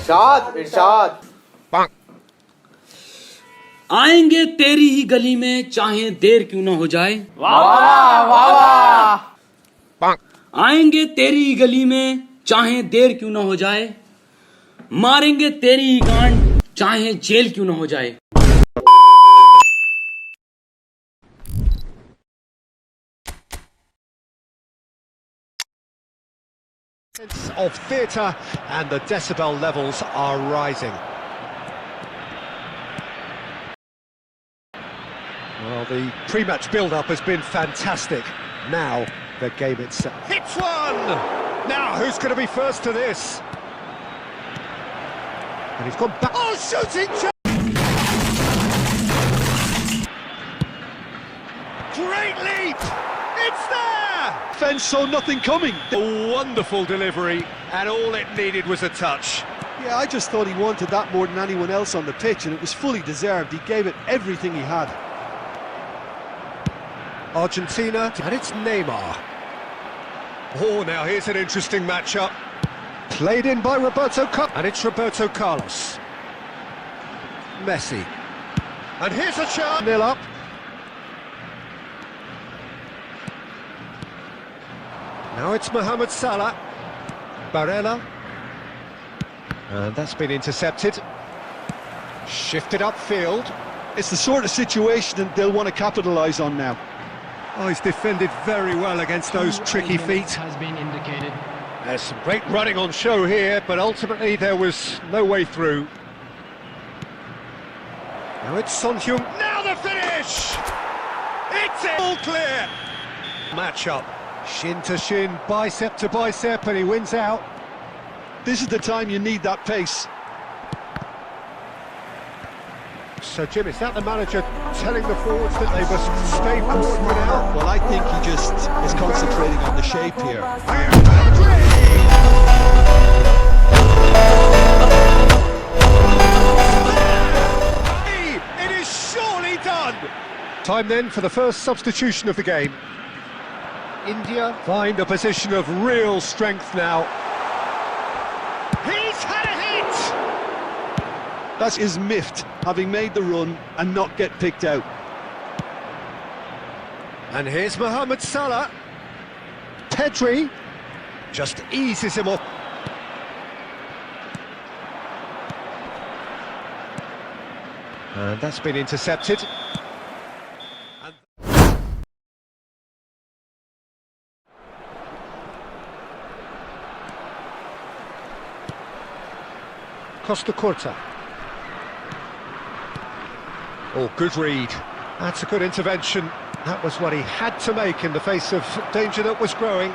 इरशाद इरशाद। आएंगे तेरी ही गली में चाहे देर क्यों ना हो जाए। वाह वाह वाह। आएंगे तेरी ही गली में चाहे देर क्यों ना हो जाए, मारेंगे तेरी ही गांड चाहे जेल क्यों ना हो जाए। Of theatre and the decibel levels are rising. Well, the pre-match build-up has been fantastic. Now, the game itself. Hits one! Now, who's going to be first to this? And he's gone back. Oh, shooting! Great leap! It's there! Fence saw nothing coming. A wonderful delivery, and all it needed was a touch. Yeah, I just thought he wanted that more than anyone else on the pitch, and it was fully deserved. He gave it everything he had. Argentina, and it's Neymar. Oh, now here's an interesting matchup. Played in by Roberto Carlos, and it's Roberto Carlos. Messi. And here's a chance. 0 up. Now it's Mohamed Salah. Barella. And that's been intercepted. Shifted upfield. It's the sort of situation that they'll want to capitalise on now. Oh, he's defended very well against those tricky feet. Has been indicated. There's some great running on show here, but ultimately there was no way through. Now it's Son Heung. Now the finish! It's all clear! Match-up. Shin to shin, bicep to bicep, and he wins out. This is the time you need that pace. So, Jim, is that the manager telling the forwards that they must stay forward for now? Well, I think he just is concentrating on the shape here. It is surely done! Time then for the first substitution of the game. India find a position of real strength now. He's had a hit! That is miffed, having made the run and not get picked out. And here's Mohamed Salah. Pedri just eases him off. And that's been intercepted. Costa Curta. Oh, good read. That's a good intervention. That was what he had to make in the face of danger that was growing.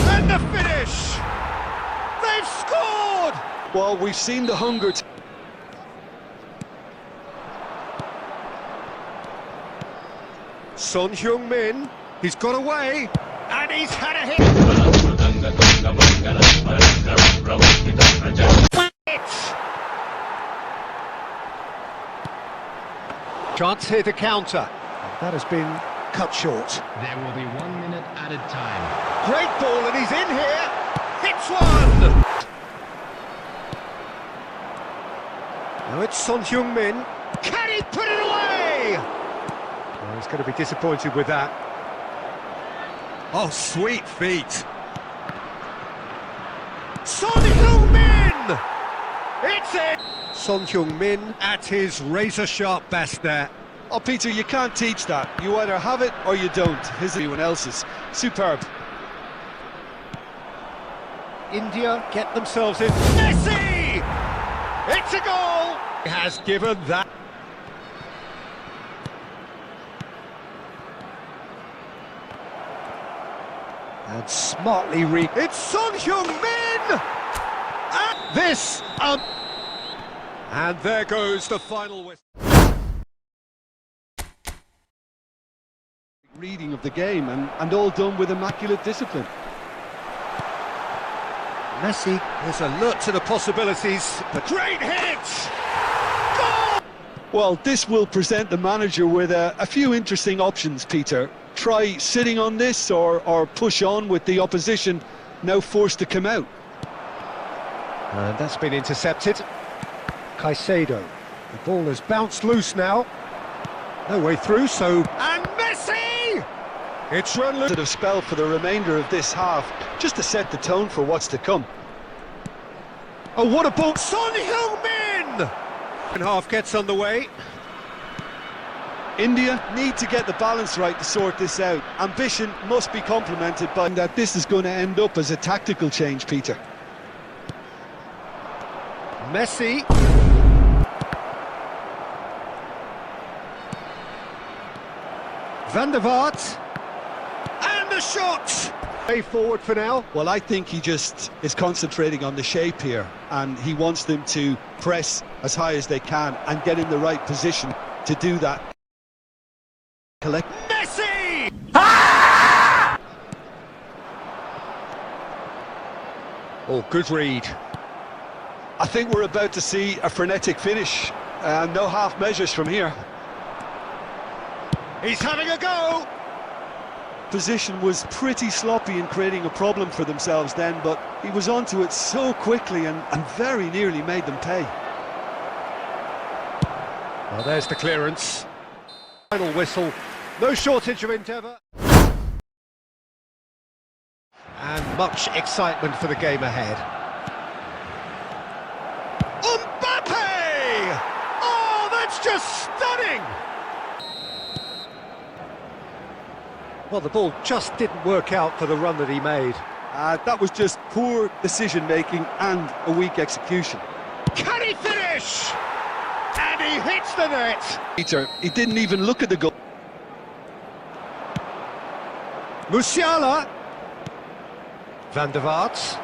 And the finish! They've scored! Well, we've seen the hunger. Son Heung-min, he's got away, and he's had a hit! Chance here to counter. That has been cut short. There will be 1 minute added time. Great ball, and he's in here. Hits one! Now it's Son Heung-min. Can he put it away? Well, he's going to be disappointed with that. Oh, sweet feet. Son Heung-min! It's it! Son Heung-min at his razor-sharp best there. Oh, Peter, you can't teach that. You either have it or you don't. His or anyone else's. Superb. India get themselves in. Messi! It's a goal! He has given that. And smartly It's Son Heung-min! And this... And there goes the final whistle. Reading of the game and all done with immaculate discipline. Messi is alert to the possibilities. The great hit! Goal! Well, this will present the manager with a few interesting options, Peter. Try sitting on this or push on with the opposition now forced to come out. And that's been intercepted. Caicedo. The ball has bounced loose now. No way through, so... And Messi! It's run loose. Sort of spell for the remainder of this half, just to set the tone for what's to come. Oh, what a ball! Son Heung-min! Second half gets underway. India need to get the balance right to sort this out. Ambition must be complemented by that. This is going to end up as a tactical change, Peter. Messi. Van der Vaart. And the shot! Way forward for now. Well, I think he just is concentrating on the shape here, and he wants them to press as high as they can and get in the right position to do that. Collect Messi! Ah! Oh, good read. I think we're about to see a frenetic finish. No half measures from here. He's having a go! Position was pretty sloppy in creating a problem for themselves then, but he was onto it so quickly and very nearly made them pay. Well, there's the clearance. Final whistle. No shortage of endeavour. And much excitement for the game ahead. Mbappe! Oh, that's just stunning! Well, the ball just didn't work out for the run that he made. That was just poor decision-making and a weak execution. Can he finish? And he hits the net! Peter, he didn't even look at the goal. Musiala. Van der Vaart.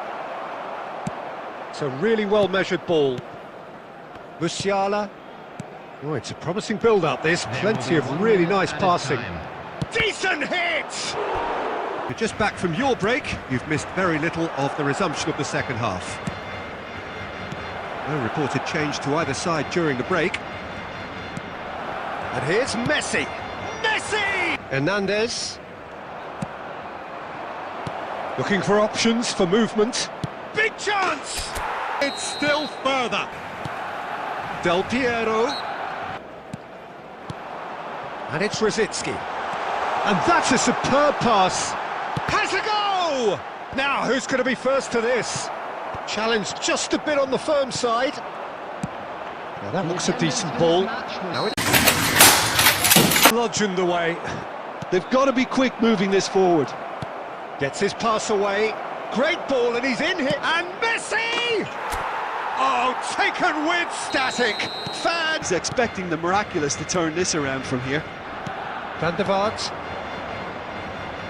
It's a really well-measured ball. Musiala. Oh, it's a promising build-up, this. Plenty of really nice passing. Decent hit! You're just back from your break. You've missed very little of the resumption of the second half. No reported change to either side during the break. And here's Messi! Messi! Hernandez. Looking for options for movement. Big chance! It's still further. Del Piero. And it's Rosicki. And that's a superb pass. Has a go! Now, who's going to be first to this? Challenge just a bit on the firm side. Now that looks a decent ball. Now it's bludgeoned away. They've got to be quick moving this forward. Gets his pass away. Great ball, and he's in here. And Messi! Oh, taken with static. Fans expecting the miraculous to turn this around from here. Van der Vaart.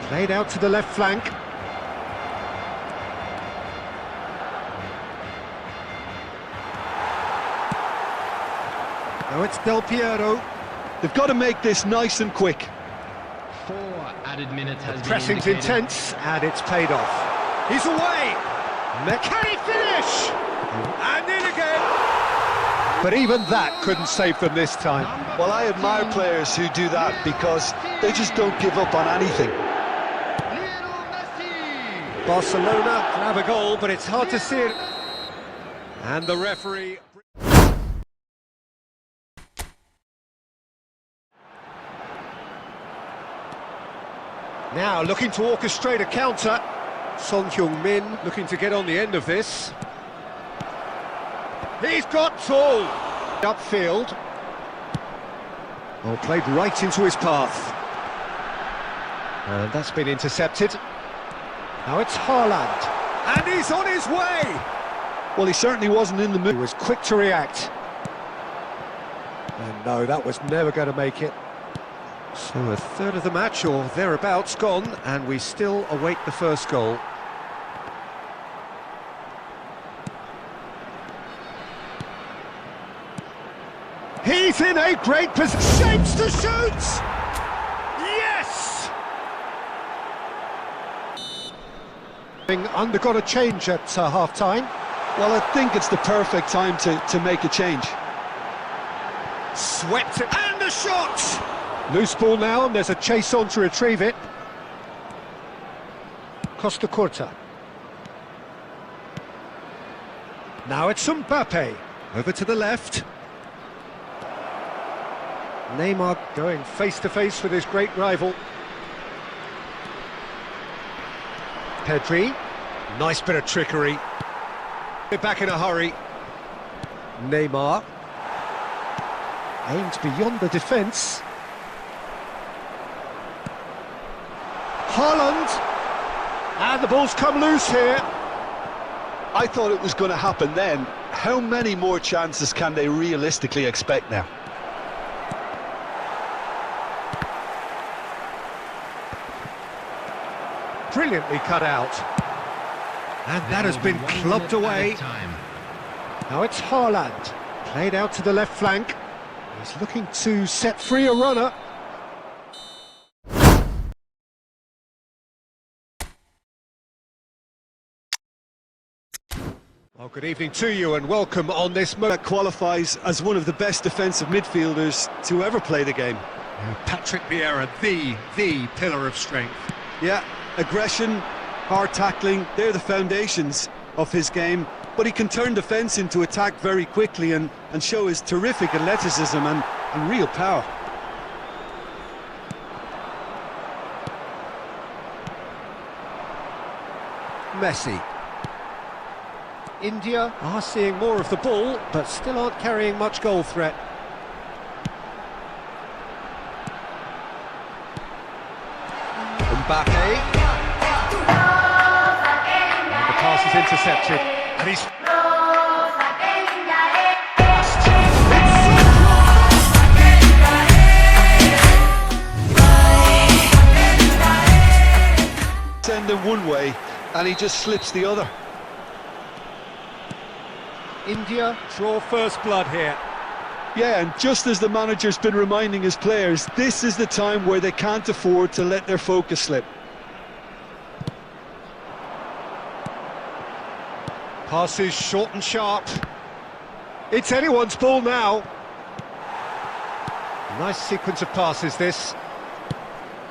Played out to the left flank. Now it's Del Piero. They've got to make this nice and quick. 4 added minutes has been Pressing's intense, and it's paid off. He's away! Can he finish? And in again! But even that couldn't save them this time. Well, I admire players who do that because they just don't give up on anything. Barcelona can have a goal, but it's hard to see it. And the referee... Now looking to orchestrate a counter. Son Heung-min looking to get on the end of this. He's got tall. Upfield. Oh, played right into his path. And that's been intercepted. Now it's Haaland. And he's on his way! Well, he certainly wasn't in the mood. He was quick to react. And no, that was never going to make it. So a third of the match, or thereabouts, gone, and we still await the first goal. He's in a great position. Shapes to shoot! Yes! Undergone a change at half-time. Well, I think it's the perfect time to make a change. Swept it, and a shot! Loose ball now, and there's a chase on to retrieve it. Costa Curta. Now it's Mbappe. Over to the left. Neymar going face-to-face with his great rival. Pedri. Nice bit of trickery. They're back in a hurry. Neymar. Aimed beyond the defence. Haaland. And the ball's come loose here. I thought it was going to happen then. How many more chances can they realistically expect now? Brilliantly cut out. And that has been clubbed away. Now it's Haaland. Played out to the left flank. He's looking to set free a runner. Well, good evening to you and welcome on this That qualifies as one of the best defensive midfielders to ever play the game. Patrick Vieira, the pillar of strength. Yeah, aggression, hard tackling, they're the foundations of his game, but he can turn defence into attack very quickly and show his terrific athleticism and real power. Messi. India are seeing more of the ball, but still aren't carrying much goal threat. Mbappe. And the pass is intercepted, and he's... Send him one way, and he just slips the other. India draw first blood here. Yeah, and just as the manager's been reminding his players, this is the time where they can't afford to let their focus slip. Passes short and sharp. It's anyone's ball now. Nice sequence of passes, this.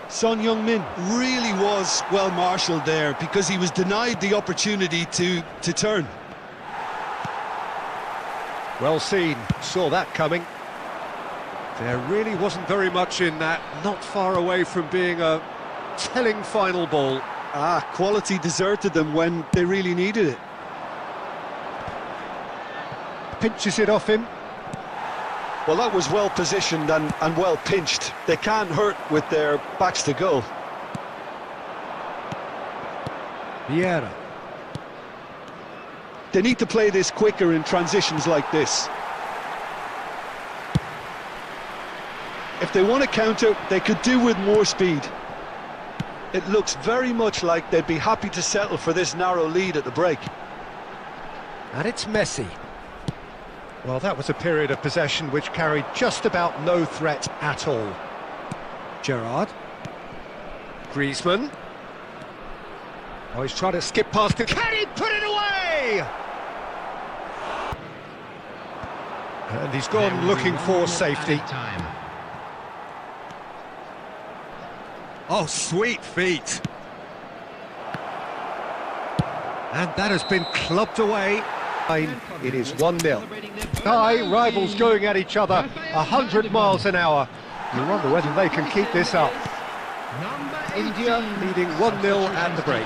Son Heung-min really was well marshalled there because he was denied the opportunity to turn. Well seen, saw that coming. There really wasn't very much in that, not far away from being a telling final ball. Quality deserted them when they really needed it. Pinches it off him. Well, that was well positioned and well pinched. They can't hurt with their backs to goal. Vieira. They need to play this quicker in transitions like this. If they want to counter, they could do with more speed. It looks very much like they'd be happy to settle for this narrow lead at the break. And it's Messi. Well, that was a period of possession which carried just about no threat at all. Gerrard. Griezmann. Oh, he's trying to skip past it. Can he put it away? And he's gone looking for safety. Oh, sweet feet. And that has been clubbed away. It is 1-0. Rivals going at each other 100 miles an hour. You wonder whether they can keep this up. India leading 1-0 at the break.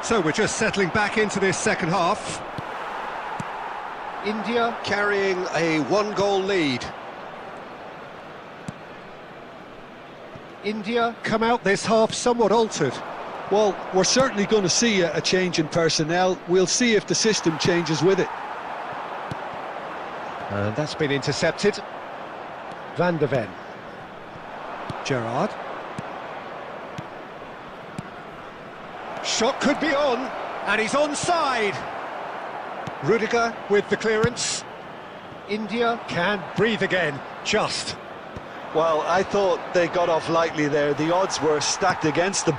So we're just settling back into this second half. India carrying a 1-goal lead. India come out this half somewhat altered. Well, we're certainly going to see a change in personnel. We'll see if the system changes with it. And that's been intercepted. Van de Ven. Gerrard. Shot could be on, and he's onside. Rudiger with the clearance. India can breathe again, just. Well, I thought they got off lightly there. The odds were stacked against them.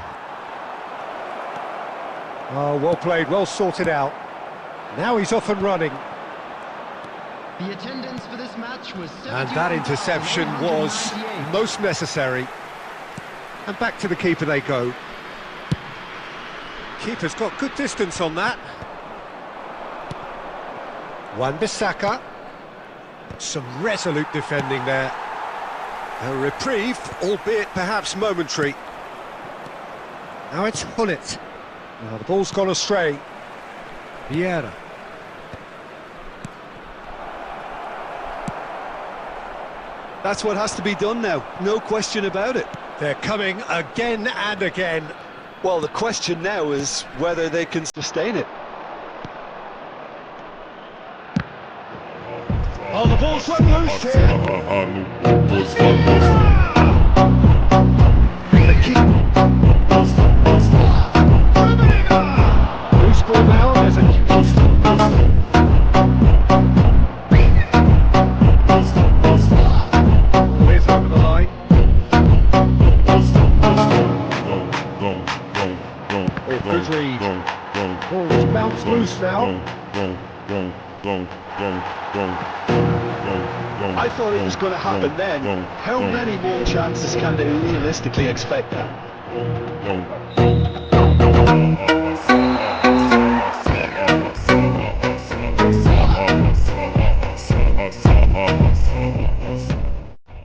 Oh, well played, well sorted out. Now he's off and running. The attendance for this match was... And that interception was most necessary. And back to the keeper they go. Keeper's got good distance on that. Wan-Bissaka. Some resolute defending there. A reprieve, albeit perhaps momentary. Now it's Hullet. Now the ball's gone astray. Vieira. That's what has to be done now, no question about it. They're coming again and again. Well, the question now is whether they can sustain it. Oh, the ball's run loose here. The keep. Loose ball now, there's a... Always over the line. Oh, good read. Ball's bounced loose now. I thought it was going to happen then. How many more chances can they realistically expect now?